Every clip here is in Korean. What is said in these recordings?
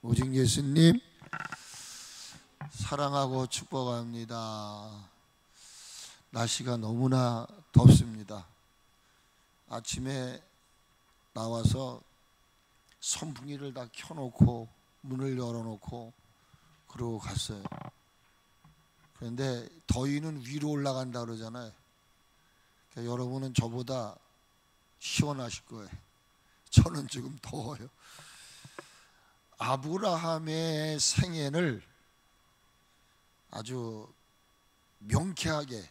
오직 예수님 사랑하고 축복합니다. 날씨가 너무나 덥습니다. 아침에 나와서 선풍기를 다 켜놓고 문을 열어놓고 그러고 갔어요. 그런데 더위는 위로 올라간다 그러잖아요. 그러니까 여러분은 저보다 시원하실 거예요. 저는 지금 더워요. 아브라함의 생애를 아주 명쾌하게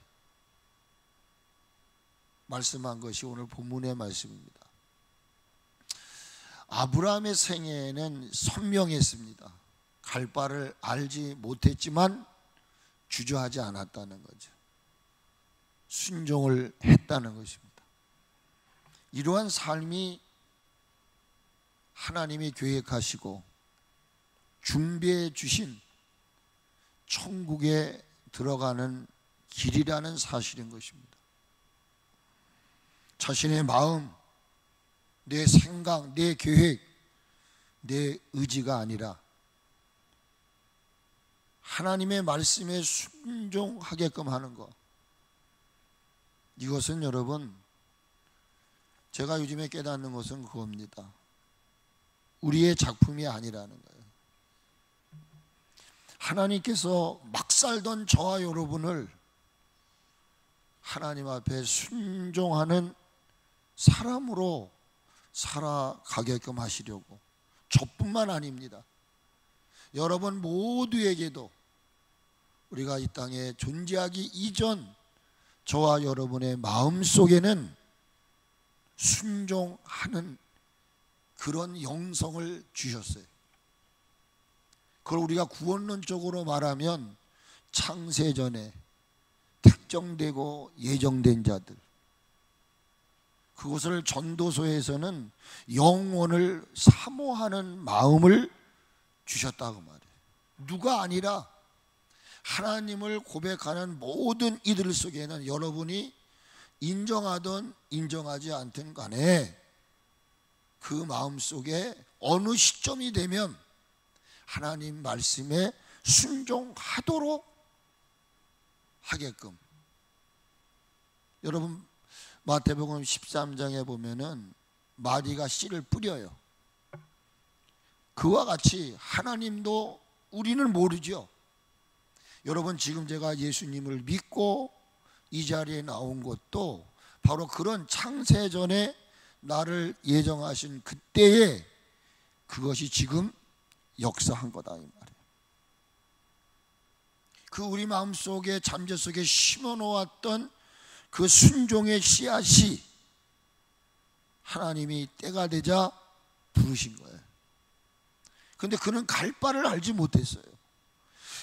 말씀한 것이 오늘 본문의 말씀입니다. 아브라함의 생애는 선명했습니다. 갈 바를 알지 못했지만 주저하지 않았다는 거죠. 순종을 했다는 것입니다. 이러한 삶이 하나님이 계획하시고 준비해 주신 천국에 들어가는 길이라는 사실인 것입니다. 자신의 마음, 내 생각, 내 계획, 내 의지가 아니라 하나님의 말씀에 순종하게끔 하는 것, 이것은 여러분, 제가 요즘에 깨닫는 것은 그겁니다. 우리의 작품이 아니라는 거예요. 하나님께서 막 살던 저와 여러분을 하나님 앞에 순종하는 사람으로 살아가게끔 하시려고, 저뿐만 아닙니다. 여러분 모두에게도 우리가 이 땅에 존재하기 이전 저와 여러분의 마음속에는 순종하는 그런 영성을 주셨어요. 그걸 우리가 구원론적으로 말하면 창세전에 특정되고 예정된 자들, 그것을 전도서에서는 영혼을 사모하는 마음을 주셨다고 말해요. 누가 아니라 하나님을 고백하는 모든 이들 속에는 여러분이 인정하든 인정하지 않든 간에 그 마음속에 어느 시점이 되면 하나님 말씀에 순종하도록 하게끔. 여러분 마태복음 13장에 보면은 마귀가 씨를 뿌려요. 그와 같이 하나님도 우리는 모르죠. 여러분 지금 제가 예수님을 믿고 이 자리에 나온 것도 바로 그런 창세전에 나를 예정하신 그때에 그것이 지금 역사한 거다 이 말이에요. 그 우리 마음속에 잠재 속에 심어놓았던 그 순종의 씨앗이 하나님이 때가 되자 부르신 거예요. 그런데 그는 갈 바를 알지 못했어요.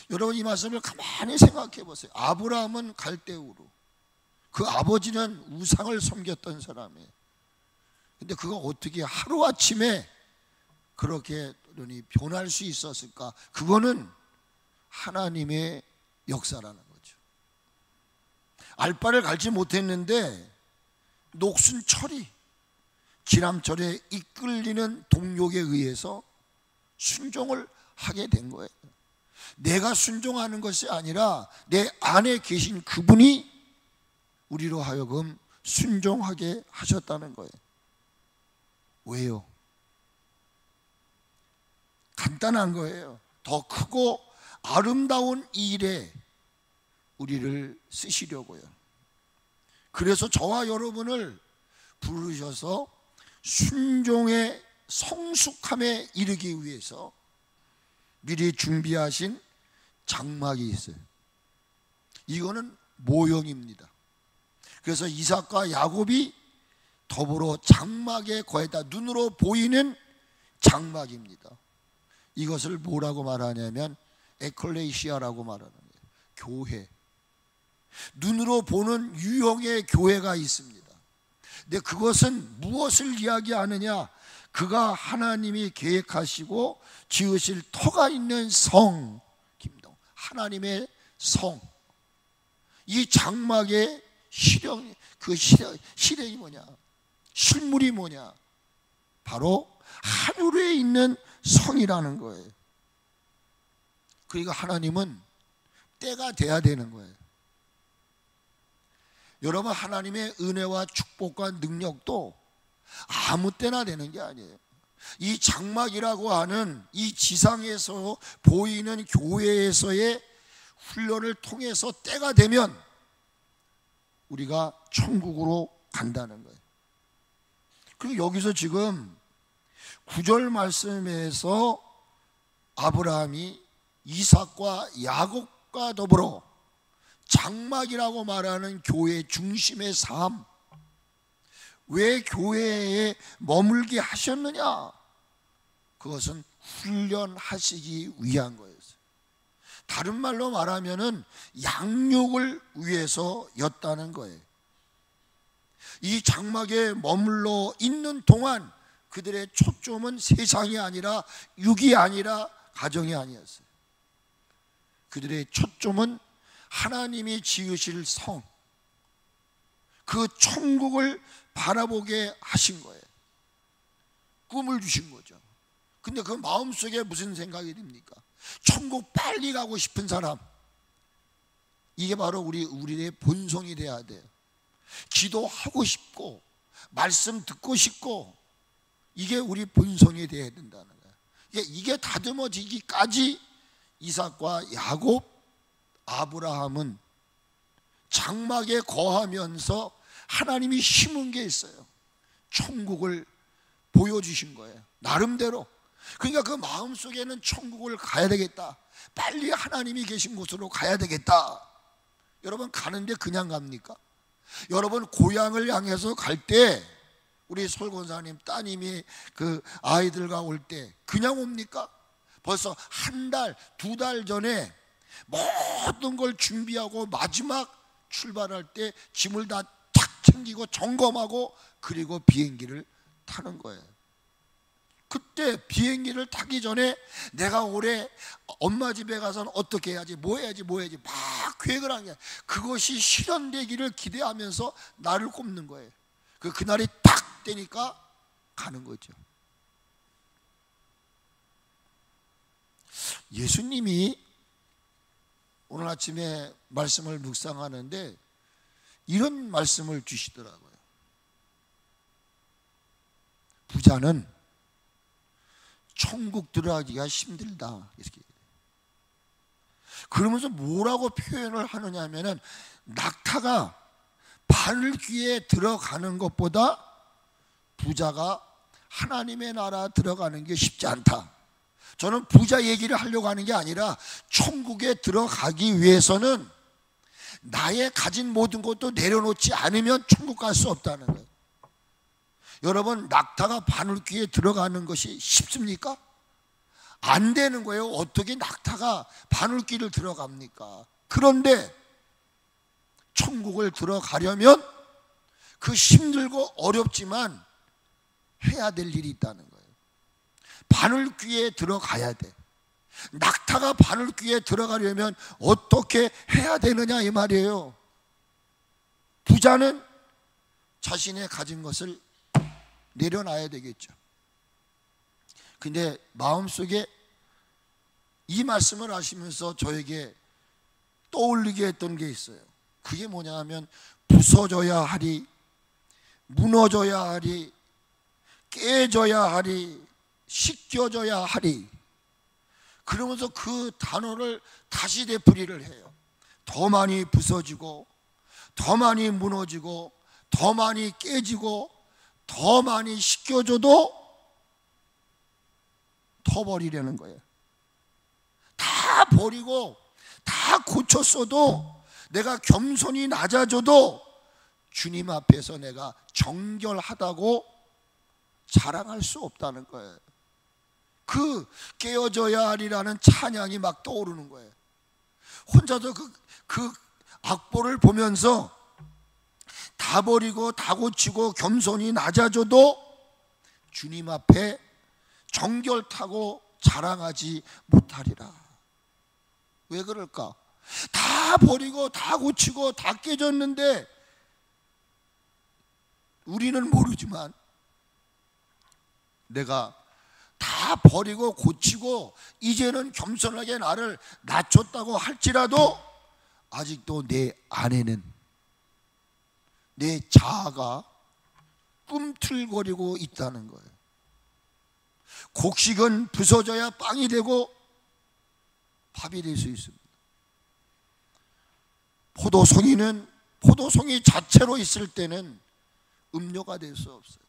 여러분 이 말씀을 가만히 생각해 보세요. 아브라함은 갈대우로, 그 아버지는 우상을 섬겼던 사람이에요. 근데 그가 어떻게 하루아침에 그렇게 변할 수 있었을까? 그거는 하나님의 역사라는 거죠. 알바를 갈지 못했는데 녹순철이 지람철에 이끌리는 동력에 의해서 순종을 하게 된 거예요. 내가 순종하는 것이 아니라 내 안에 계신 그분이 우리로 하여금 순종하게 하셨다는 거예요. 왜요? 간단한 거예요. 더 크고 아름다운 일에 우리를 쓰시려고요. 그래서 저와 여러분을 부르셔서 순종의 성숙함에 이르기 위해서 미리 준비하신 장막이 있어요. 이거는 모형입니다. 그래서 이삭과 야곱이 더불어 장막에 거에다 눈으로 보이는 장막입니다. 이것을 뭐라고 말하냐면 에클레시아라고 말하는 거예요. 교회. 눈으로 보는 유형의 교회가 있습니다. 근데 그것은 무엇을 이야기하느냐? 그가 하나님이 계획하시고 지으실 터가 있는 성, 하나님의 성. 이 장막의 실행이 뭐냐? 실물이 뭐냐? 바로 하늘에 있는 성이라는 거예요. 그러니까 하나님은 때가 돼야 되는 거예요. 여러분, 하나님의 은혜와 축복과 능력도 아무 때나 되는 게 아니에요. 이 장막이라고 하는 이 지상에서 보이는 교회에서의 훈련을 통해서 때가 되면 우리가 천국으로 간다는 거예요. 그리고 여기서 지금 9절 말씀에서 아브라함이 이삭과 야곱과 더불어 장막이라고 말하는 교회 중심의 삶, 왜 교회에 머물게 하셨느냐? 그것은 훈련하시기 위한 거였어요. 다른 말로 말하면은 양육을 위해서였다는 거예요. 이 장막에 머물러 있는 동안 그들의 초점은 세상이 아니라 육이 아니라 가정이 아니었어요. 그들의 초점은 하나님이 지으실 성, 그 천국을 바라보게 하신 거예요. 꿈을 주신 거죠. 근데 그 마음속에 무슨 생각이 듭니까? 천국 빨리 가고 싶은 사람, 이게 바로 우리의 본성이 돼야 돼요. 기도하고 싶고 말씀 듣고 싶고, 이게 우리 본성이 돼야 된다는 거예요. 이게 다듬어지기까지 이삭과 야곱, 아브라함은 장막에 거하면서 하나님이 심은 게 있어요. 천국을 보여주신 거예요, 나름대로. 그러니까 그 마음속에는 천국을 가야 되겠다, 빨리 하나님이 계신 곳으로 가야 되겠다. 여러분, 가는데 그냥 갑니까? 여러분, 고향을 향해서 갈 때, 우리 설권사님 따님이 그 아이들과 올 때 그냥 옵니까? 벌써 한 달, 두 달 전에 모든 걸 준비하고 마지막 출발할 때 짐을 다 탁 챙기고 점검하고, 그리고 비행기를 타는 거예요. 그때 비행기를 타기 전에 내가 올해 엄마 집에 가서는 어떻게 해야지, 뭐 해야지 막 계획을 하는 게, 그것이 실현되기를 기대하면서 날을 꼽는 거예요. 그날이 딱 되니까 가는 거죠. 예수님이 오늘 아침에 말씀을 묵상하는데 이런 말씀을 주시더라고요. 부자는 천국 들어가기가 힘들다, 이렇게. 그러면서 뭐라고 표현을 하느냐 하면은, 낙타가 바늘귀에 들어가는 것보다 부자가 하나님의 나라 들어가는 게 쉽지 않다. 저는 부자 얘기를 하려고 하는 게 아니라, 천국에 들어가기 위해서는 나의 가진 모든 것도 내려놓지 않으면 천국 갈 수 없다는 거예요. 여러분, 낙타가 바늘귀에 들어가는 것이 쉽습니까? 안 되는 거예요. 어떻게 낙타가 바늘귀를 들어갑니까? 그런데 천국을 들어가려면 그 힘들고 어렵지만 해야 될 일이 있다는 거예요. 바늘귀에 들어가야 돼. 낙타가 바늘귀에 들어가려면 어떻게 해야 되느냐, 이 말이에요. 부자는 자신의 가진 것을 내려놔야 되겠죠. 근데 마음속에 이 말씀을 하시면서 저에게 떠올리게 했던 게 있어요. 그게 뭐냐 하면, 부서져야 하리, 무너져야 하리, 깨져야 하리, 씻겨져야 하리. 그러면서 그 단어를 다시 되풀이를 해요. 더 많이 부서지고, 더 많이 무너지고, 더 많이 깨지고, 더 많이 씻겨줘도 더 버리려는 거예요. 다 버리고 다 고쳤어도, 내가 겸손히 낮아져도 주님 앞에서 내가 정결하다고 자랑할 수 없다는 거예요. 그 깨어져야 하리라는 찬양이 막 떠오르는 거예요. 혼자서 그 악보를 보면서 다 버리고 다 고치고 겸손히 낮아져도 주님 앞에 정결타고 자랑하지 못하리라. 왜 그럴까? 다 버리고 다 고치고 다 깨졌는데, 우리는 모르지만 내가 다 버리고 고치고 이제는 겸손하게 나를 낮췄다고 할지라도 아직도 내 안에는 내 자아가 꿈틀거리고 있다는 거예요. 곡식은 부서져야 빵이 되고 밥이 될 수 있습니다. 포도송이는 포도송이 자체로 있을 때는 음료가 될 수 없어요.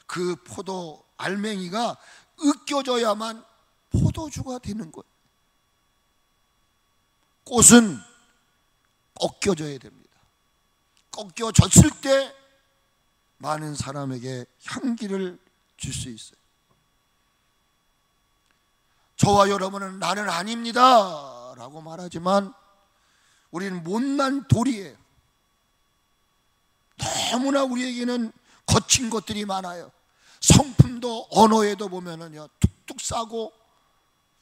그 포도 알맹이가 으깨져야만 포도주가 되는 거예요. 꽃은 꺾여져야 됩니다. 꺾여졌을 때 많은 사람에게 향기를 줄 수 있어요. 저와 여러분은 나는 아닙니다 라고 말하지만 우리는 못난 돌이에요. 너무나 우리에게는 거친 것들이 많아요. 성품도 언어에도 보면은요 툭툭 싸고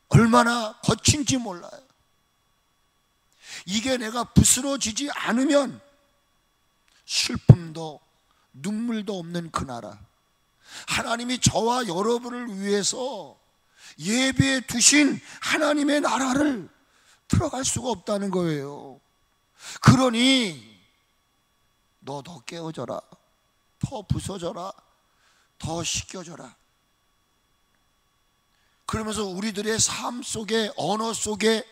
얼마나 거친지 몰라요. 이게 내가 부스러지지 않으면 슬픔도 눈물도 없는 그 나라, 하나님이 저와 여러분을 위해서 예배해 두신 하나님의 나라를 들어갈 수가 없다는 거예요. 그러니 너 더 깨어져라, 더 부서져라, 더 씻겨져라. 그러면서 우리들의 삶 속에, 언어 속에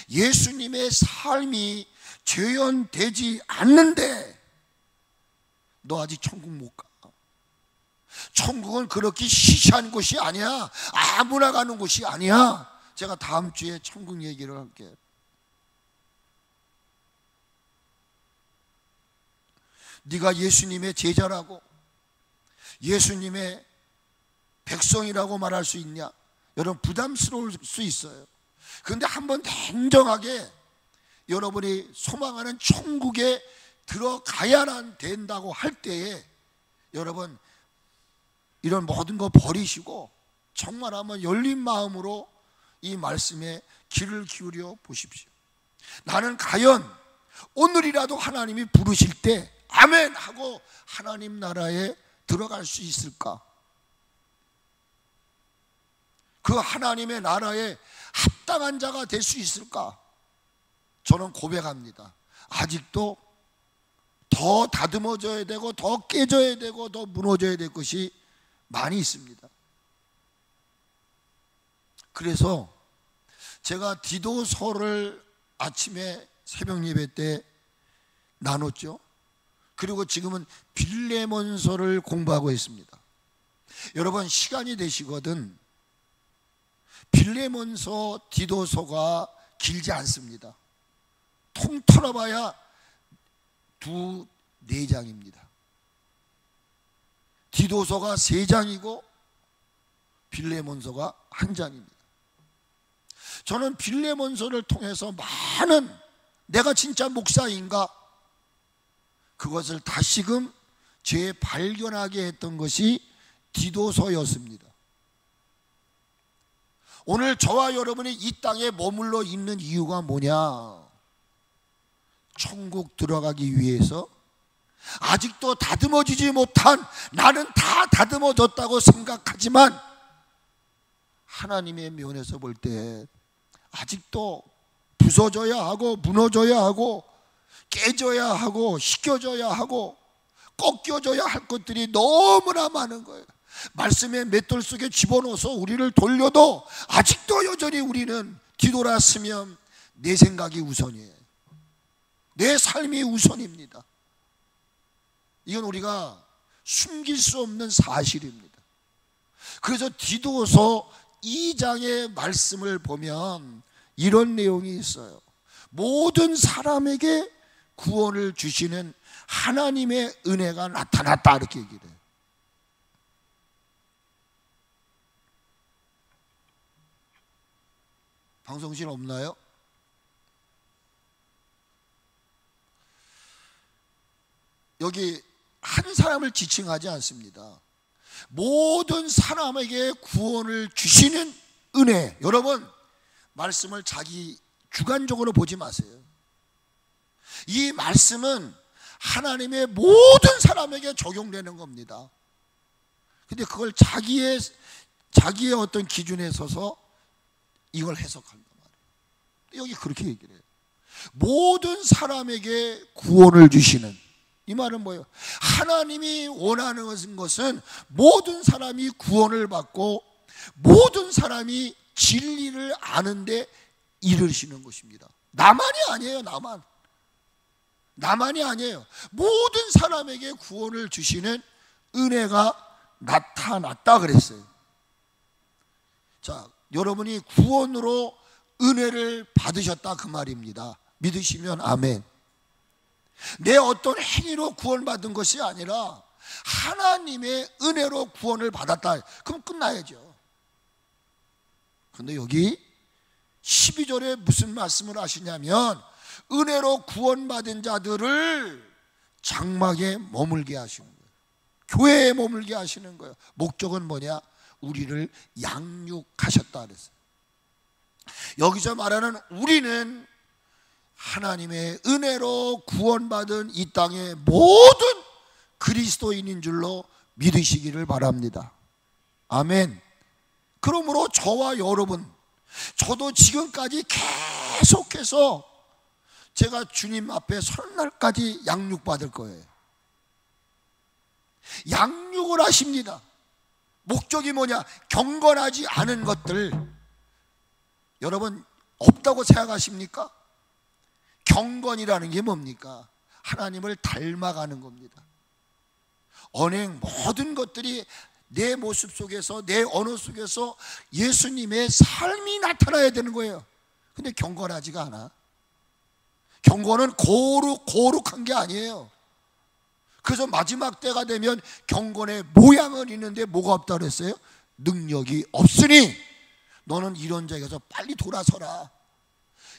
예수님의 삶이 재현되지 않는데 너 아직 천국 못 가. 천국은 그렇게 시시한 곳이 아니야. 아무나 가는 곳이 아니야. 제가 다음 주에 천국 얘기를 할게요. 네가 예수님의 제자라고, 예수님의 백성이라고 말할 수 있냐? 여러분 부담스러울 수 있어요. 그런데 한번 냉정하게 여러분이 소망하는 천국에 들어가야 된다고 할 때에 여러분 이런 모든 거 버리시고 정말 한번 열린 마음으로 이 말씀에 귀를 기울여 보십시오. 나는 과연 오늘이라도 하나님이 부르실 때 아멘 하고 하나님 나라에 들어갈 수 있을까? 그 하나님의 나라에 합당한 자가 될 수 있을까? 저는 고백합니다. 아직도 더 다듬어져야 되고 더 깨져야 되고 더 무너져야 될 것이 많이 있습니다. 그래서 제가 디도서를 아침에 새벽 예배 때 나눴죠. 그리고 지금은 빌레몬서를 공부하고 있습니다. 여러분 시간이 되시거든 빌레몬서, 디도서가 길지 않습니다. 통틀어봐야 4장입니다. 디도서가 3장이고 빌레몬서가 1장입니다. 저는 빌레몬서를 통해서 많은 내가 진짜 목사인가 그것을 다시금 재발견하게 했던 것이 디도서였습니다. 오늘 저와 여러분이 이 땅에 머물러 있는 이유가 뭐냐? 천국 들어가기 위해서 아직도 다듬어지지 못한, 나는 다 다듬어졌다고 생각하지만 하나님의 면에서 볼 때 아직도 부서져야 하고 무너져야 하고 깨져야 하고 씻겨져야 하고 꺾여져야 할 것들이 너무나 많은 거예요. 말씀의 맷돌 속에 집어넣어서 우리를 돌려도 아직도 여전히 우리는 뒤돌아서면 내 생각이 우선이에요. 내 삶이 우선입니다. 이건 우리가 숨길 수 없는 사실입니다. 그래서 디도서 2장의 말씀을 보면 이런 내용이 있어요. 모든 사람에게 구원을 주시는 하나님의 은혜가 나타났다 이렇게 얘기를 해요. 방송실 없나요? 여기 한 사람을 지칭하지 않습니다. 모든 사람에게 구원을 주시는 은혜. 여러분 말씀을 자기 주관적으로 보지 마세요. 이 말씀은 하나님의 모든 사람에게 적용되는 겁니다. 근데 그걸 자기의 자기의 어떤 기준에 서서 이걸 해석한단 말이에요. 여기 그렇게 얘기를 해요. 모든 사람에게 구원을 주시는, 이 말은 뭐예요? 하나님이 원하는 것은 모든 사람이 구원을 받고 모든 사람이 진리를 아는데 이르시는 것입니다. 나만이 아니에요. 나만이 아니에요. 모든 사람에게 구원을 주시는 은혜가 나타났다 그랬어요. 자, 여러분이 구원으로 은혜를 받으셨다 그 말입니다. 믿으시면 아멘. 내 어떤 행위로 구원받은 것이 아니라 하나님의 은혜로 구원을 받았다. 그럼 끝나야죠. 그런데 여기 12절에 무슨 말씀을 하시냐면 은혜로 구원받은 자들을 장막에 머물게 하시는 거예요. 교회에 머물게 하시는 거예요. 목적은 뭐냐? 우리를 양육하셨다 그랬어요. 여기서 말하는 우리는 하나님의 은혜로 구원받은 이 땅의 모든 그리스도인인 줄로 믿으시기를 바랍니다. 아멘. 그러므로 저와 여러분, 저도 지금까지 계속해서 제가 주님 앞에 설 날까지 양육받을 거예요. 양육을 하십니다. 목적이 뭐냐? 경건하지 않은 것들 여러분 없다고 생각하십니까? 경건이라는 게 뭡니까? 하나님을 닮아가는 겁니다. 언행 모든 것들이 내 모습 속에서, 내 언어 속에서 예수님의 삶이 나타나야 되는 거예요. 근데 경건하지가 않아. 경건은 거룩한 게 아니에요. 그래서 마지막 때가 되면 경건의 모양은 있는데 뭐가 없다 그랬어요? 능력이 없으니 너는 이런 자에게서 빨리 돌아서라.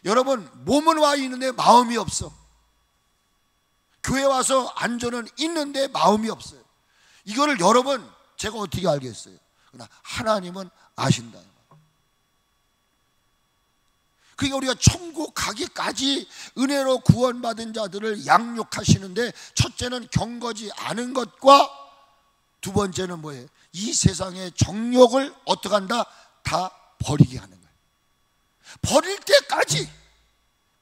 여러분, 몸은 와 있는데 마음이 없어. 교회 와서 안전은 있는데 마음이 없어요. 이거를 여러분 제가 어떻게 알겠어요? 그러나 하나님은 아신다. 그러니까 우리가 천국 가기까지 은혜로 구원받은 자들을 양육하시는데, 첫째는 경거지 않은 것과 두 번째는 뭐예요? 이 세상의 정욕을 어떻게 한다? 다 버리게 하는 거예요. 버릴 때까지,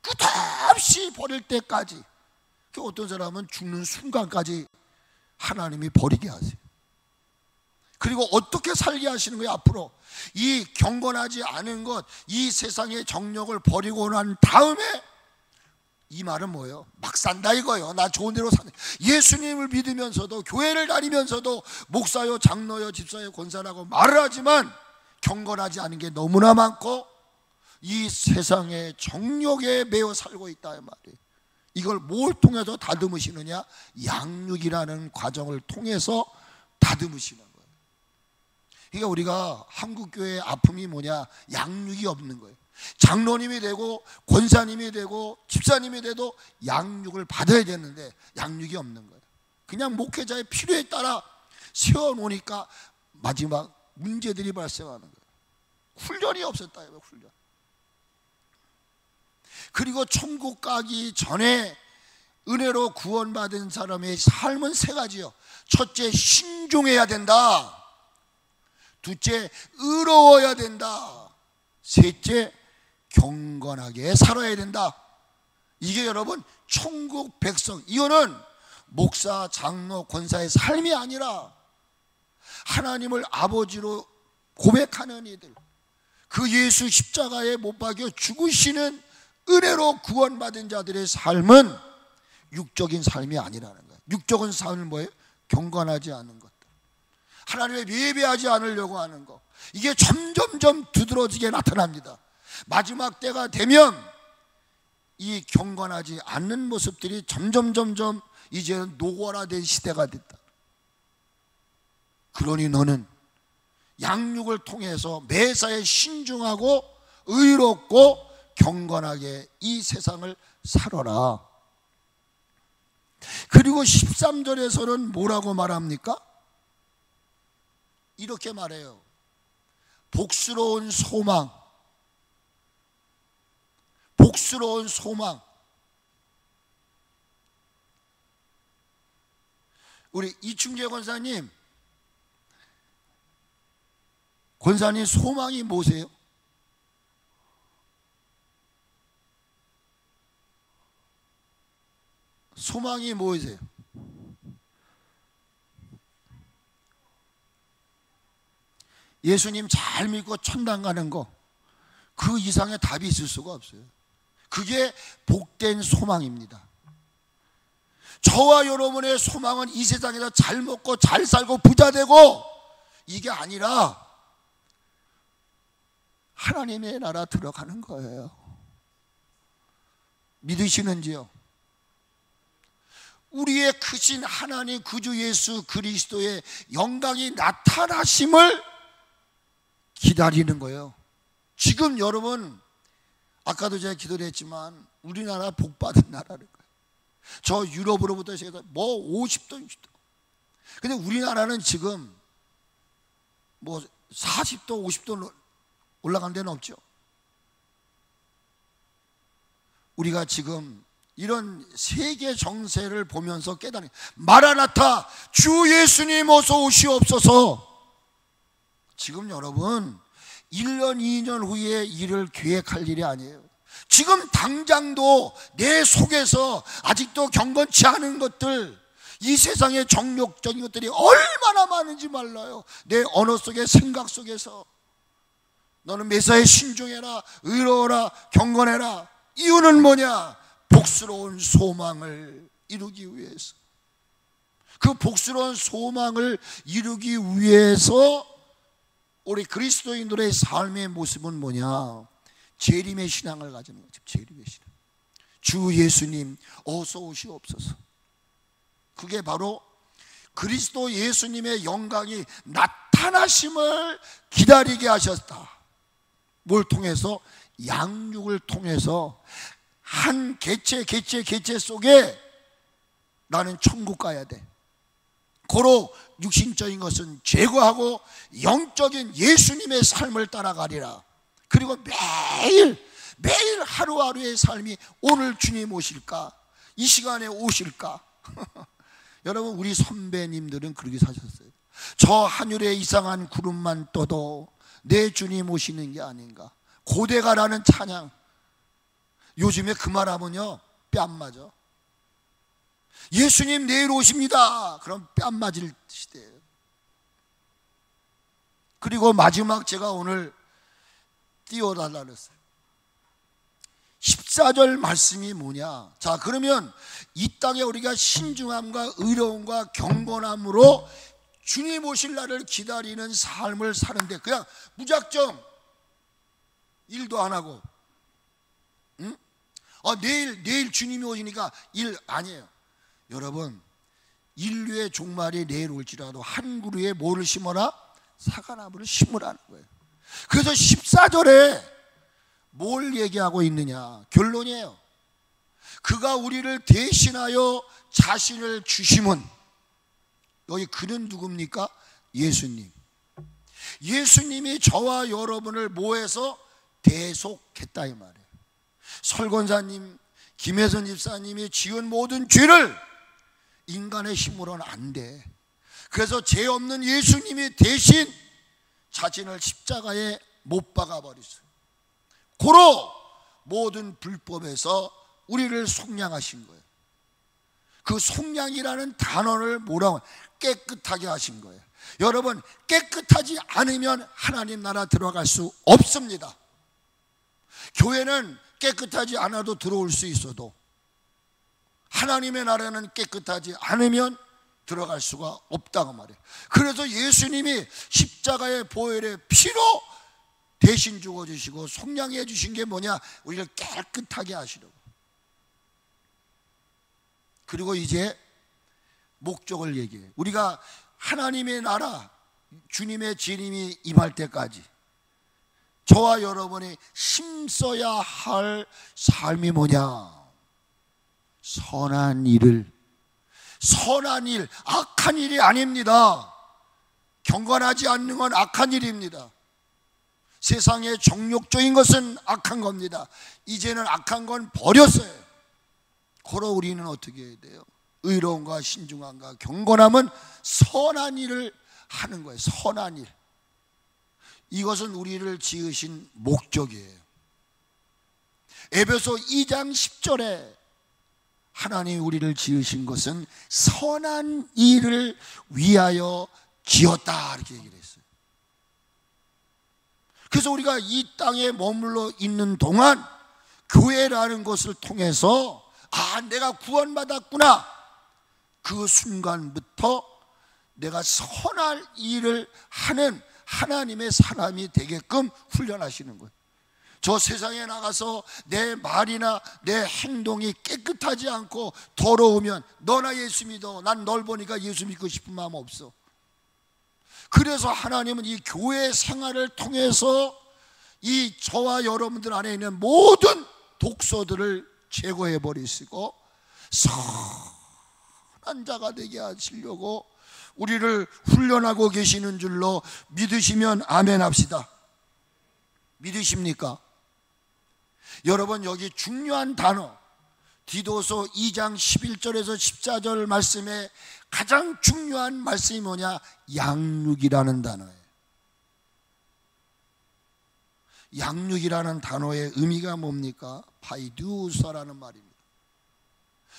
끝없이 버릴 때까지. 어떤 사람은 죽는 순간까지 하나님이 버리게 하세요. 그리고 어떻게 살게 하시는 거예요? 앞으로 이 경건하지 않은 것, 이 세상의 정욕을 버리고 난 다음에, 이 말은 뭐예요? 막 산다 이거예요. 나 좋은 대로 사는, 예수님을 믿으면서도 교회를 다니면서도 목사요 장로요 집사요 권사라고 말을 하지만 경건하지 않은 게 너무나 많고 이 세상의 정욕에 매여 살고 있다 이 말이에요. 이걸 뭘 통해서 다듬으시느냐? 양육이라는 과정을 통해서 다듬으시는 거예요. 그러니까 우리가 한국교회의 아픔이 뭐냐? 양육이 없는 거예요. 장로님이 되고 권사님이 되고 집사님이 돼도 양육을 받아야 되는데 양육이 없는 거예요. 그냥 목회자의 필요에 따라 세워놓으니까 마지막 문제들이 발생하는 거예요. 훈련이 없었다. 훈련. 그리고 천국 가기 전에 은혜로 구원받은 사람의 삶은 세 가지요. 첫째, 신중해야 된다. 둘째, 의로워야 된다. 셋째, 경건하게 살아야 된다. 이게 여러분 천국 백성, 이거는 목사, 장로, 권사의 삶이 아니라 하나님을 아버지로 고백하는 이들, 그 예수 십자가에 못 박여 죽으시는 은혜로 구원받은 자들의 삶은 육적인 삶이 아니라는 거예요. 육적인 삶은 뭐예요? 경건하지 않은 것들, 하나님의 예배하지 않으려고 하는 것, 이게 점점점 두드러지게 나타납니다. 마지막 때가 되면 이 경건하지 않는 모습들이 점점 이제는 노골화된 시대가 됐다. 그러니 너는 양육을 통해서 매사에 신중하고 의롭고 경건하게 이 세상을 살아라. 그리고 13절에서는 뭐라고 말합니까? 이렇게 말해요. 복스러운 소망. 복스러운 소망. 우리 이충재 권사님, 권사님, 소망이 뭐세요? 소망이 뭐세요? 예수님 잘 믿고 천당 가는 거, 그 이상의 답이 있을 수가 없어요. 그게 복된 소망입니다. 저와 여러분의 소망은 이 세상에서 잘 먹고 잘 살고 부자 되고 이게 아니라 하나님의 나라 들어가는 거예요. 믿으시는지요? 우리의 크신 하나님 구주 예수 그리스도의 영광이 나타나심을 기다리는 거예요. 지금 여러분, 아까도 제가 기도를 했지만 우리나라 복받은 나라는 거예요. 저 유럽으로부터 시작해서 뭐 50도 60도, 근데 우리나라는 지금 뭐 40도 50도 올라간 데는 없죠. 우리가 지금 이런 세계 정세를 보면서 깨달은, 마라나타, 주 예수님 어서 오시옵소서. 지금 여러분 1년 2년 후에 일을 계획할 일이 아니에요. 지금 당장도 내 속에서 아직도 경건치 않은 것들, 이 세상의 정욕적인 것들이 얼마나 많은지 몰라요. 내 언어 속에, 생각 속에서. 너는 매사에 신중해라, 의로워라, 경건해라. 이유는 뭐냐? 복스러운 소망을 이루기 위해서. 그 복스러운 소망을 이루기 위해서 우리 그리스도인들의 삶의 모습은 뭐냐? 재림의 신앙을 가지는 거죠. 재림의 신앙. 주 예수님 어서 오시옵소서. 그게 바로 그리스도 예수님의 영광이 나타나심을 기다리게 하셨다. 뭘 통해서? 양육을 통해서 한 개체 속에 나는 천국 가야 돼. 고로 육신적인 것은 제거하고 영적인 예수님의 삶을 따라가리라. 그리고 매일 하루하루의 삶이 오늘 주님 오실까? 이 시간에 오실까? 여러분, 우리 선배님들은 그렇게 사셨어요. 저 하늘에 이상한 구름만 떠도 내 주님 오시는 게 아닌가. 고대가라는 찬양. 요즘에 그 말하면요 뺨 맞아. 예수님 내일 오십니다. 그럼 뺨 맞을 시대예요. 그리고 마지막 제가 오늘 띄워달라 그랬어요. 14절 말씀이 뭐냐? 자, 그러면 이 땅에 우리가 신중함과 의로움과 경건함으로 주님 오실 날을 기다리는 삶을 사는데, 그냥 무작정 일도 안 하고, 응? 내일 주님이 오시니까 일 아니에요. 여러분, 인류의 종말이 내일 올지라도 한 그루에 뭐를 심어라? 사과나무를 심으라는 거예요. 그래서 14절에 뭘 얘기하고 있느냐? 결론이에요. 그가 우리를 대신하여 자신을 주심은, 여기 그는 누굽니까? 예수님. 예수님이 저와 여러분을 뭐해서 대속했다 이 말이에요. 설권사님, 김혜선 집사님이 지은 모든 죄를 인간의 힘으로는 안 돼. 그래서 죄 없는 예수님이 대신 자신을 십자가에 못 박아 버렸어요. 고로 모든 불법에서 우리를 속량하신 거예요. 그 속량이라는 단어를 뭐라고? 깨끗하게 하신 거예요. 여러분, 깨끗하지 않으면 하나님 나라 들어갈 수 없습니다. 교회는 깨끗하지 않아도 들어올 수 있어도 하나님의 나라는 깨끗하지 않으면 들어갈 수가 없다고 말해요. 그래서 예수님이 십자가의 보혈의 피로 대신 죽어주시고 속량해 주신 게 뭐냐? 우리를 깨끗하게 하시려고. 그리고 이제 목적을 얘기해요. 우리가 하나님의 나라, 주님의 재림이 임할 때까지 저와 여러분이 힘써야 할 삶이 뭐냐? 선한 일을, 선한 일, 악한 일이 아닙니다. 경건하지 않는 건 악한 일입니다. 세상의 정욕적인 것은 악한 겁니다. 이제는 악한 건 버렸어요. 그러 우리는 어떻게 해야 돼요? 의로움과 신중함과 경건함은 선한 일을 하는 거예요. 선한 일. 이것은 우리를 지으신 목적이에요. 에베소 2장 10절에 하나님이 우리를 지으신 것은 선한 일을 위하여 지었다 이렇게 얘기를 했어요. 그래서 우리가 이 땅에 머물러 있는 동안 교회라는 것을 통해서 내가 구원받았구나, 그 순간부터 내가 선한 일을 하는 하나님의 사람이 되게끔 훈련하시는 거예요. 저 세상에 나가서 내 말이나 내 행동이 깨끗하지 않고 더러우면 너나 예수 믿어, 난 널 보니까 예수 믿고 싶은 마음 없어. 그래서 하나님은 이 교회 생활을 통해서 이 저와 여러분들 안에 있는 모든 독소들을 제거해 버리시고 선한 자가 되게 하시려고 우리를 훈련하고 계시는 줄로 믿으시면 아멘 합시다. 믿으십니까? 여러분, 여기 중요한 단어 디도서 2장 11절에서 14절 말씀에 가장 중요한 말씀이 뭐냐? 양육이라는 단어예요. 양육이라는 단어의 의미가 뭡니까? 파이두서라는 말입니다.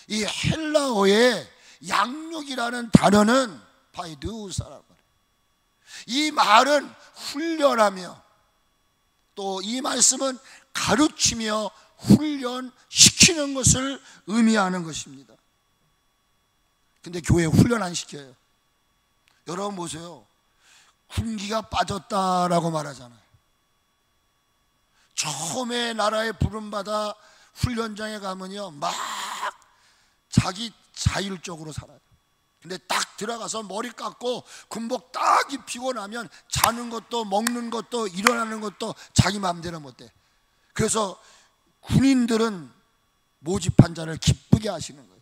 이 헬라어의 양육이라는 단어는 파이두서라는 말이에요. 이 말은 훈련하며, 또 이 말씀은 가르치며 훈련시키는 것을 의미하는 것입니다. 근데 교회 훈련 안 시켜요. 여러분 보세요. 군기가 빠졌다라고 말하잖아요. 처음에 나라에 부름받아 훈련장에 가면요, 막 자기 자율적으로 살아요. 근데 딱 들어가서 머리 깎고 군복 딱 입히고 나면 자는 것도 먹는 것도 일어나는 것도 자기 마음대로 못해. 그래서 군인들은 모집한 자를 기쁘게 하시는 거예요.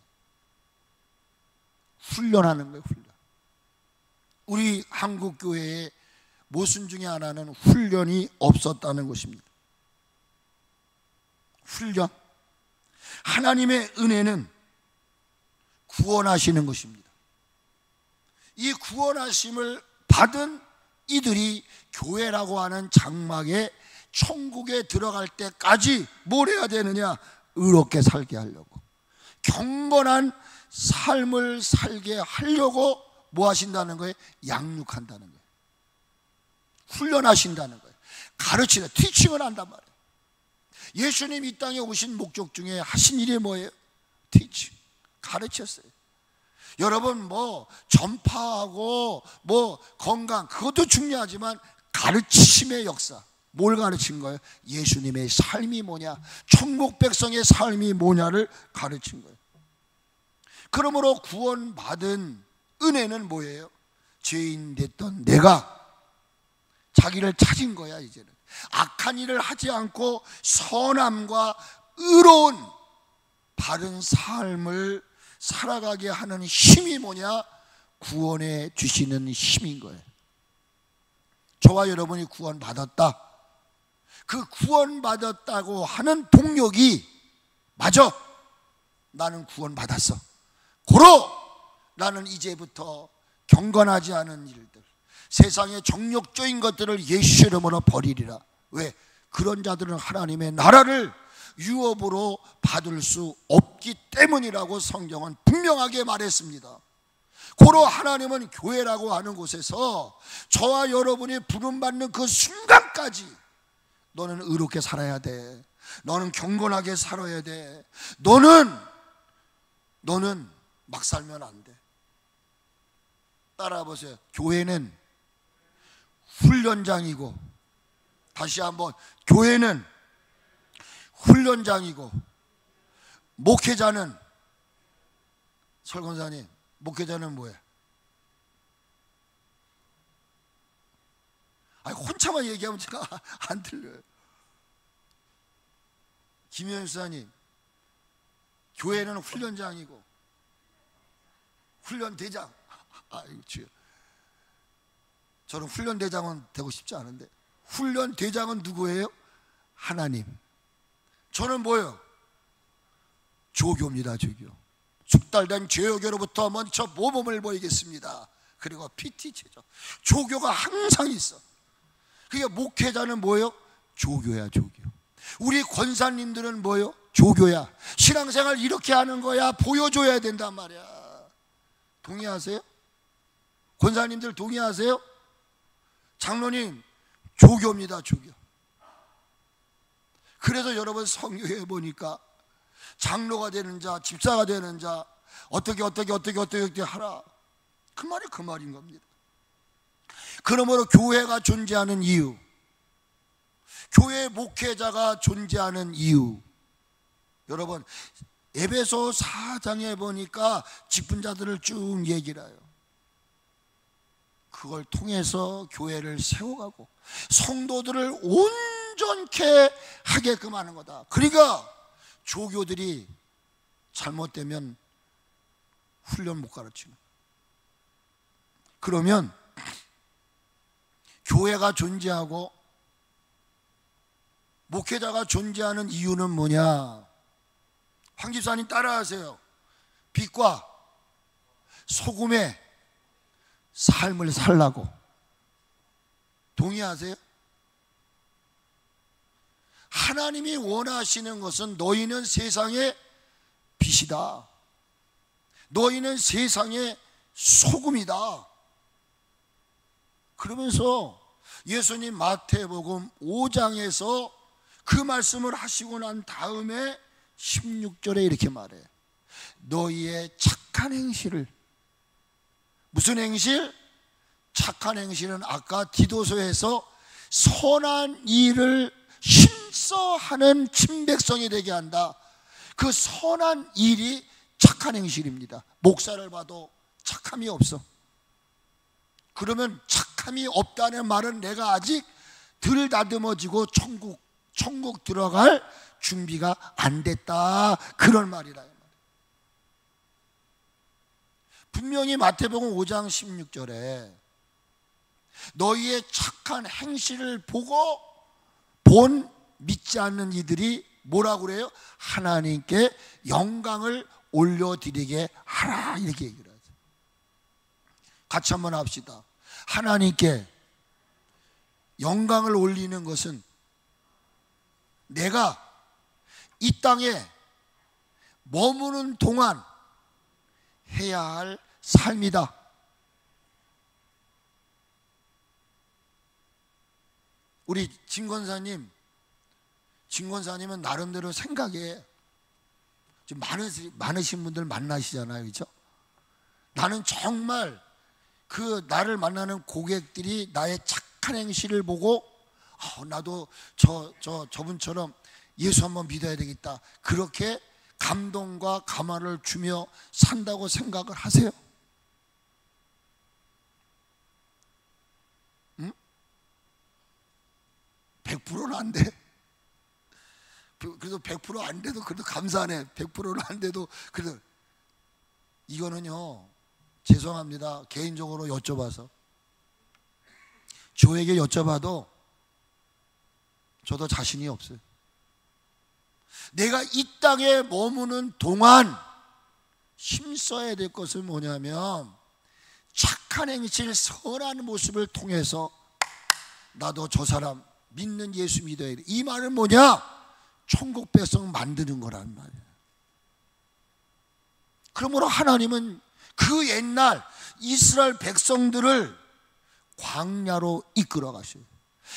훈련하는 거예요, 훈련. 우리 한국 교회의 모순 중에 하나는 훈련이 없었다는 것입니다. 훈련. 하나님의 은혜는 구원하시는 것입니다. 이 구원하심을 받은 이들이 교회라고 하는 장막에 천국에 들어갈 때까지 뭘 해야 되느냐? 의롭게 살게 하려고, 경건한 삶을 살게 하려고 뭐 하신다는 거예요? 양육한다는 거예요. 훈련하신다는 거예요. 가르치는, 티칭을 한단 말이에요. 예수님 이 땅에 오신 목적 중에 하신 일이 뭐예요? 티칭, 가르쳤어요. 여러분, 뭐 전파하고 뭐 건강, 그것도 중요하지만 가르치심의 역사, 뭘 가르친 거예요? 예수님의 삶이 뭐냐, 천국 백성의 삶이 뭐냐를 가르친 거예요. 그러므로 구원받은 은혜는 뭐예요? 죄인 됐던 내가 자기를 찾은 거야. 이제는 악한 일을 하지 않고 선함과 의로운 바른 삶을 살아가게 하는 힘이 뭐냐? 구원해 주시는 힘인 거예요. 저와 여러분이 구원받았다. 그 구원받았다고 하는 동력이, 맞아, 나는 구원받았어, 고로 나는 이제부터 경건하지 않은 일들, 세상의 정욕적인 것들을 예수 이름으로 버리리라. 왜? 그런 자들은 하나님의 나라를 유업으로 받을 수 없기 때문이라고 성경은 분명하게 말했습니다. 고로 하나님은 교회라고 하는 곳에서 저와 여러분이 부름받는 그 순간까지 너는 의롭게 살아야 돼, 너는 경건하게 살아야 돼, 너는 막 살면 안 돼. 따라해 보세요. 교회는 훈련장이고, 다시 한번, 교회는 훈련장이고, 목회자는, 설권사님, 목회자는 뭐예요? 혼자만 얘기하면 제가 안 들려요. 김현 수사님, 교회는 훈련장이고 훈련대장. 아이고 주여, 저는 훈련대장은 되고 싶지 않은데, 훈련대장은 누구예요? 하나님. 저는 뭐예요? 조교입니다. 조교. 숙달된 죄역으로부터 먼저 모범을 보이겠습니다. 그리고 PT 체조, 조교가 항상 있어. 그러니까 목회자는 뭐예요? 조교야, 조교. 우리 권사님들은 뭐예요? 조교야. 신앙생활 이렇게 하는 거야. 보여줘야 된단 말이야. 동의하세요? 권사님들 동의하세요? 장로님, 조교입니다, 조교. 그래서 여러분 성경에 보니까 장로가 되는 자, 집사가 되는 자, 어떻게 하라. 그 말이 그 말인 겁니다. 그러므로 교회가 존재하는 이유, 교회 목회자가 존재하는 이유, 여러분 에베소 4장에 보니까 직분자들을 쭉 얘기를 해요. 그걸 통해서 교회를 세워가고 성도들을 온전케 하게끔 하는 거다. 그러니까 조교들이 잘못되면 훈련 못 가르치는. 그러면 교회가 존재하고 목회자가 존재하는 이유는 뭐냐? 황 집사님 따라하세요. 빛과 소금의 삶을 살라고. 동의하세요? 하나님이 원하시는 것은 너희는 세상의 빛이다. 너희는 세상의 소금이다. 그러면서 예수님 마태복음 5장에서 그 말씀을 하시고 난 다음에 16절에 이렇게 말해. 너희의 착한 행실을, 무슨 행실? 착한 행실은 아까 디도서에서 선한 일을 힘써 하는 친백성이 되게 한다. 그 선한 일이 착한 행실입니다. 목사를 봐도 착함이 없어. 그러면 착함이 없다는 말은 내가 아직 덜 다듬어지고 천국 들어갈 준비가 안 됐다, 그런 말이라. 분명히 마태복음 5장 16절에 너희의 착한 행실을 보고 본 믿지 않는 이들이 뭐라고 그래요? 하나님께 영광을 올려드리게 하라, 이렇게 얘기를 하죠. 같이 한번 합시다. 하나님께 영광을 올리는 것은 내가 이 땅에 머무는 동안 해야 할 삶이다. 우리 진권사님은 나름대로 생각에 좀 많으신 분들 만나시잖아요, 그렇죠? 나는 정말 그 나를 만나는 고객들이 나의 착한 행실을 보고 나도 저분처럼 예수 한번 믿어야 되겠다, 그렇게 감동과 감화를 주며 산다고 생각을 하세요? 응? 100%는 안 돼. 그래도 100% 안 돼도 그래도 감사하네. 100%는 안 돼도 그래도. 이거는요, 죄송합니다, 개인적으로 여쭤봐서. 저에게 여쭤봐도 저도 자신이 없어요. 내가 이 땅에 머무는 동안 힘써야 될 것은 뭐냐면 착한 행실, 선한 모습을 통해서 나도 저 사람 믿는 예수 믿어야 돼. 이 말은 뭐냐? 천국 백성 만드는 거란 말이에요. 그러므로 하나님은 그 옛날 이스라엘 백성들을 광야로 이끌어 가셔요.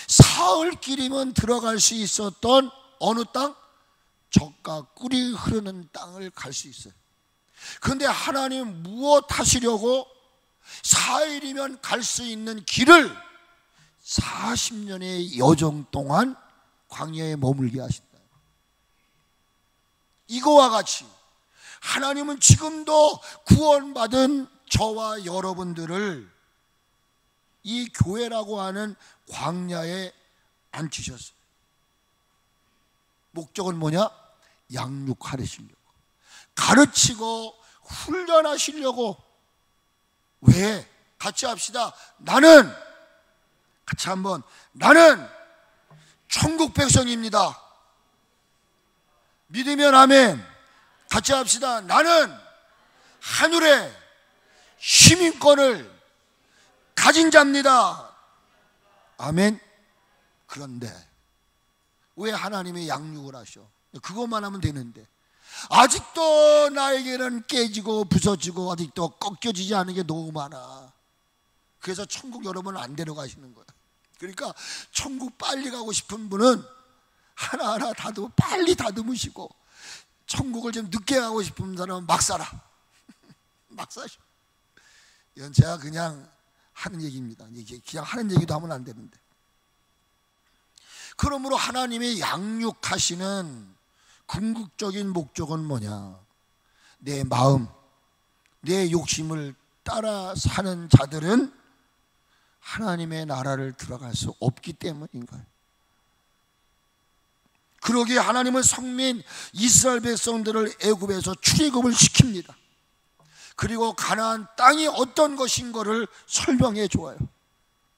사흘 길이면 들어갈 수 있었던 어느 땅? 젖과 꿀이 흐르는 땅을 갈 수 있어요. 그런데 하나님 무엇 하시려고 4일이면 갈 수 있는 길을 40년의 여정 동안 광야에 머물게 하신다. 이거와 같이 하나님은 지금도 구원받은 저와 여러분들을 이 교회라고 하는 광야에 앉히셨어요. 목적은 뭐냐? 양육하시려고, 가르치고 훈련하시려고. 왜? 같이 합시다. 나는, 같이 한번, 나는 천국 백성입니다. 믿으면 아멘. 같이 합시다. 나는 하늘의 시민권을 가진 자입니다. 아멘. 그런데 왜 하나님이 양육을 하셔? 그것만 하면 되는데 아직도 나에게는 깨지고 부서지고 아직도 꺾여지지 않은 게 너무 많아. 그래서 천국 여러분 안 데려가시는 거야. 그러니까 천국 빨리 가고 싶은 분은 하나하나 빨리 다듬으시고, 천국을 좀 늦게 가고 싶은 사람은 막 살아. 막 사셔. 이건 제가 그냥 하는 얘기입니다. 그냥 하는 얘기도 하면 안 되는데. 그러므로 하나님이 양육하시는 궁극적인 목적은 뭐냐? 내 마음, 내 욕심을 따라 사는 자들은 하나님의 나라를 들어갈 수 없기 때문인 거예요. 그러기에 하나님은 성민 이스라엘 백성들을 애굽에서 출애굽을 시킵니다. 그리고 가나안 땅이 어떤 것인 거를 설명해 줘요.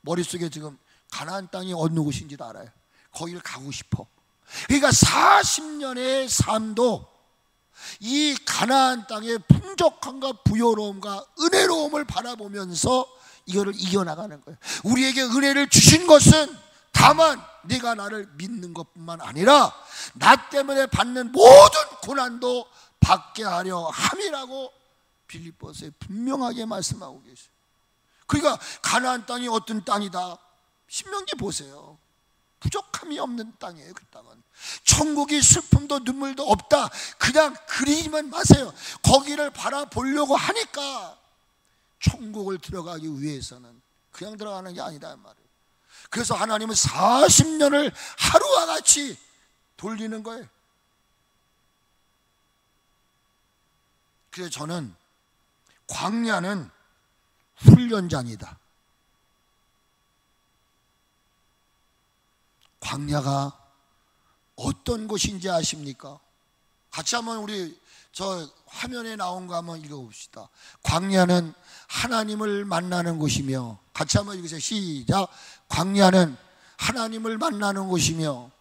머릿속에 지금 가나안 땅이 어느 곳인지도 알아요. 거기를 가고 싶어. 그러니까 40년의 삶도 이 가나안 땅의 풍족함과 부요로움과 은혜로움을 바라보면서 이거를 이겨나가는 거예요. 우리에게 은혜를 주신 것은 다만 네가 나를 믿는 것뿐만 아니라 나 때문에 받는 모든 고난도 받게 하려 함이라고 빌립보서에 분명하게 말씀하고 계세요. 그러니까 가나안 땅이 어떤 땅이다? 신명기 보세요. 부족함이 없는 땅이에요. 그 땅은 천국이 슬픔도 눈물도 없다, 그냥 그리지만 마세요. 거기를 바라보려고 하니까 천국을 들어가기 위해서는 그냥 들어가는 게 아니다 말이에요. 그래서 하나님은 40년을 하루와 같이 돌리는 거예요. 그래서 저는 광야는 훈련장이다. 광야가 어떤 곳인지 아십니까? 같이 한번 우리 저 화면에 나온 거 한번 읽어봅시다. 광야는 하나님을 만나는 곳이며, 같이 한번 읽으세요. 시작. 광야는 하나님을 만나는 곳이며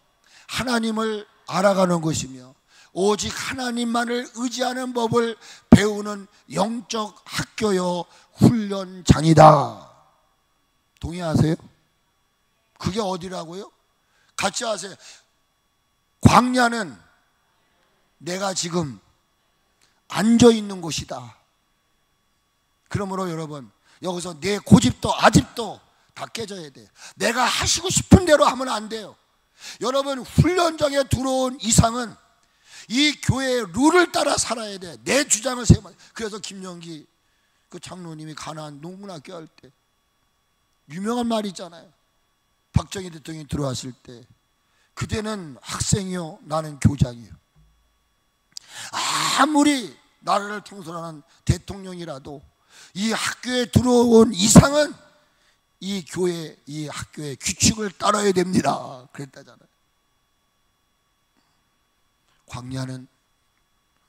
하나님을 알아가는 곳이며 오직 하나님만을 의지하는 법을 배우는 영적 학교요 훈련장이다. 동의하세요? 그게 어디라고요? 같이 하세요. 광야는 내가 지금 앉아있는 곳이다. 그러므로 여러분, 여기서 내 고집도 아집도 다 깨져야 돼요. 내가 하시고 싶은 대로 하면 안 돼요. 여러분, 훈련장에 들어온 이상은 이 교회의 룰을 따라 살아야 돼. 내 주장을 세우면. 그래서 김영기 그 장로님이 가나안 농문학교 할 때 유명한 말이 있잖아요. 박정희 대통령이 들어왔을 때, 그대는 학생이요 나는 교장이요. 아무리 나라를 통솔하는 대통령이라도 이 학교에 들어온 이상은 이 교회, 이 학교의 규칙을 따라야 됩니다. 그랬다잖아요. 광야는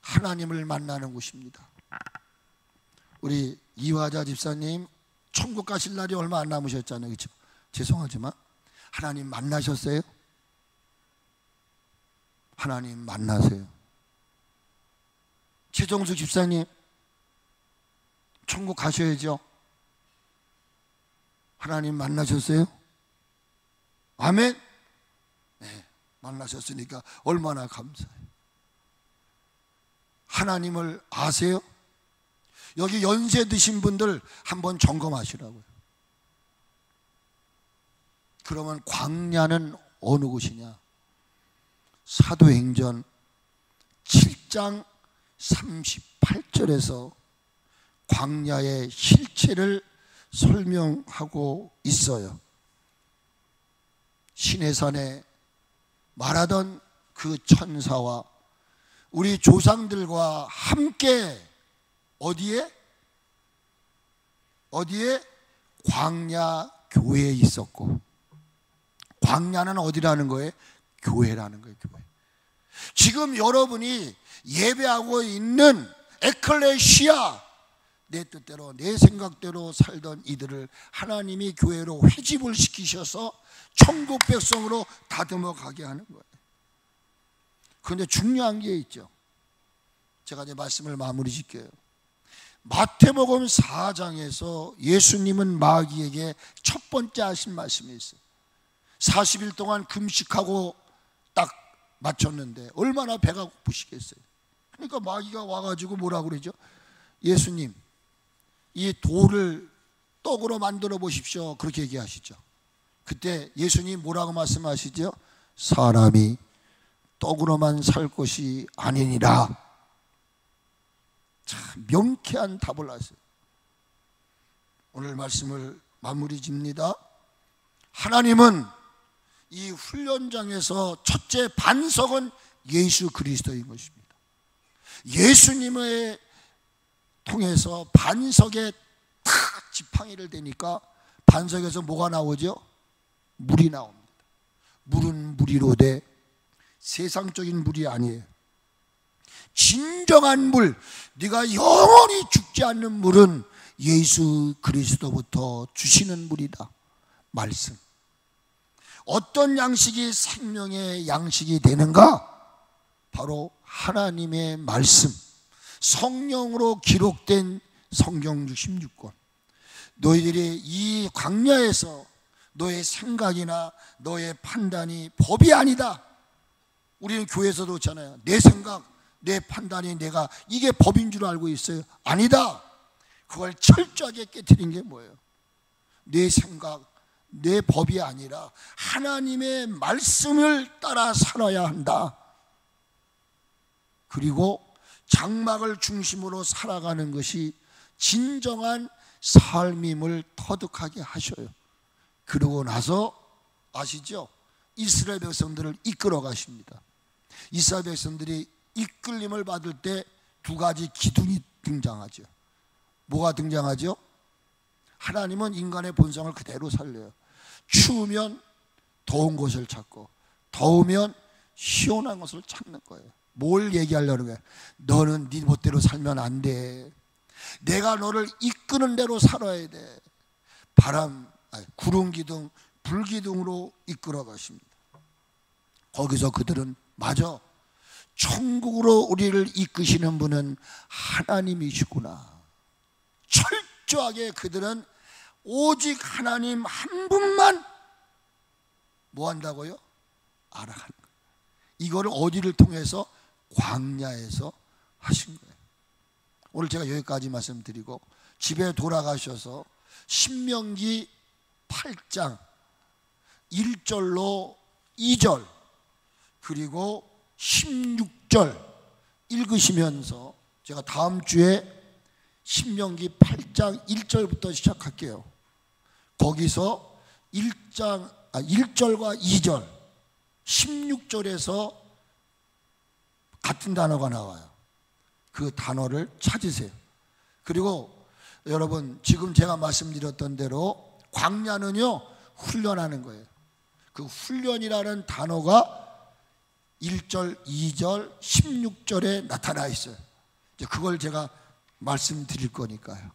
하나님을 만나는 곳입니다. 우리 이화자 집사님 천국 가실 날이 얼마 안 남으셨잖아요. 그렇죠? 죄송하지만 하나님 만나셨어요? 하나님 만나세요. 최정수 집사님 천국 가셔야죠. 하나님 만나셨어요? 아멘? 네, 만나셨으니까 얼마나 감사해요. 하나님을 아세요? 여기 연세 드신 분들 한번 점검하시라고요. 그러면 광야는 어느 곳이냐? 사도행전 7장 38절에서 광야의 실체를 설명하고 있어요. 시내산에 말하던 그 천사와 우리 조상들과 함께 어디에? 광야 교회에 있었고, 광야는 어디라는 거예요? 교회라는 거예요. 교회. 지금 여러분이 예배하고 있는 에클레시아, 내 뜻대로 내 생각대로 살던 이들을 하나님이 교회로 회집을 시키셔서 천국 백성으로 다듬어 가게 하는 거예요. 그런데 중요한 게 있죠. 제가 이제 말씀을 마무리 짓게요. 마태복음 4장에서 예수님은 마귀에게 첫 번째 하신 말씀이 있어요. 40일 동안 금식하고 딱 마쳤는데 얼마나 배가 고프시겠어요. 그러니까 마귀가 와가지고 뭐라고 그러죠? 예수님, 이 돌을 떡으로 만들어 보십시오. 그렇게 얘기하시죠. 그때 예수님 뭐라고 말씀하시죠? 사람이 떡으로만 살 것이 아니니라. 참 명쾌한 답을 하세요. 오늘 말씀을 마무리 짓니다. 하나님은 이 훈련장에서 첫째 반석은 예수 그리스도인 것입니다. 예수님을 통해서 반석에 탁 지팡이를 대니까 반석에서 뭐가 나오죠? 물이 나옵니다. 물은 물이로되 세상적인 물이 아니에요. 진정한 물, 네가 영원히 죽지 않는 물은 예수 그리스도부터 주시는 물이다. 말씀. 어떤 양식이 생명의 양식이 되는가? 바로 하나님의 말씀, 성령으로 기록된 성경 66권. 너희들이 이 광야에서 너의 생각이나 너의 판단이 법이 아니다. 우리는 교회에서도 그렇잖아요. 내 생각, 내 판단이 내가 이게 법인 줄 알고 있어요. 아니다. 그걸 철저하게 깨트린 게 뭐예요? 내 생각, 내 법이 아니라 하나님의 말씀을 따라 살아야 한다. 그리고 장막을 중심으로 살아가는 것이 진정한 삶임을 터득하게 하셔요. 그러고 나서 아시죠? 이스라엘 백성들을 이끌어 가십니다. 이스라엘 백성들이 이끌림을 받을 때 두 가지 기둥이 등장하죠. 뭐가 등장하죠? 하나님은 인간의 본성을 그대로 살려요. 추우면 더운 곳을 찾고 더우면 시원한 곳을 찾는 거예요. 뭘 얘기하려는 거예요? 너는 네 멋대로 살면 안 돼. 내가 너를 이끄는 대로 살아야 돼. 구름 기둥, 불 기둥으로 이끌어 가십니다. 거기서 그들은 맞아, 천국으로 우리를 이끄시는 분은 하나님이시구나. 철저하게 그들은 오직 하나님 한 분만 뭐 한다고요? 알아가는 거예요. 이거를 어디를 통해서? 광야에서 하신 거예요. 오늘 제가 여기까지 말씀드리고 집에 돌아가셔서 신명기 8장 1절로 2절 그리고 16절 읽으시면서 제가 다음 주에 신명기 8장 1절부터 시작할게요. 거기서 1절과 2절 16절에서 같은 단어가 나와요. 그 단어를 찾으세요. 그리고 여러분, 지금 제가 말씀드렸던 대로 광야는요 훈련하는 거예요. 그 훈련이라는 단어가 1절, 2절, 16절에 나타나 있어요. 이제 그걸 제가 말씀드릴 거니까요.